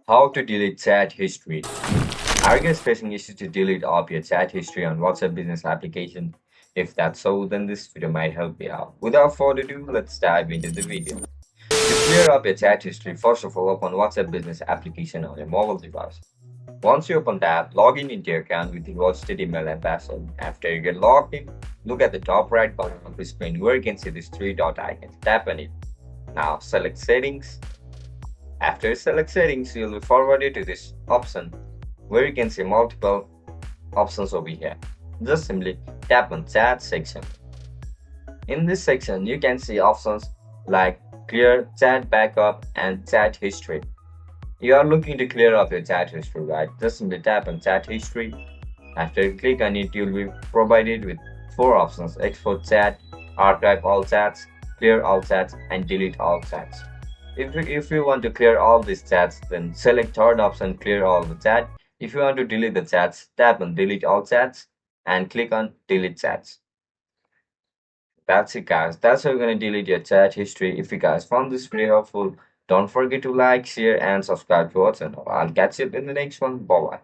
How to delete chat history. Are you guys facing issues to delete all your chat history on WhatsApp business application? If that's so, then this video might help you out. Without further ado, let's dive into the video. To clear up your chat history, first of all, open WhatsApp business application on your mobile device. Once you open that, log in into your account with your email and password. After you get logged in, look at the top right corner of the screen where you can see this three dot icon. Tap on it. Now select settings. After you select settings, you'll be forwarded to this option where you can see multiple options over here. Just simply tap on chat section. In this section, you can see options like clear chat backup and chat history. You are looking to clear up your chat history, right? Just simply tap on chat history. After you click on it, you'll be provided with four options: export chat, archive all chats, clear all chats, and delete all chats. If you want to clear all these chats, then select third option, clear all the chat. If you want to delete the chats, tap on delete all chats and click on delete chats. That's it, guys. That's how you're going to delete your chat history. If you guys found this video helpful, don't forget to like, share, and subscribe to our channel. I'll catch you in the next one. Bye bye.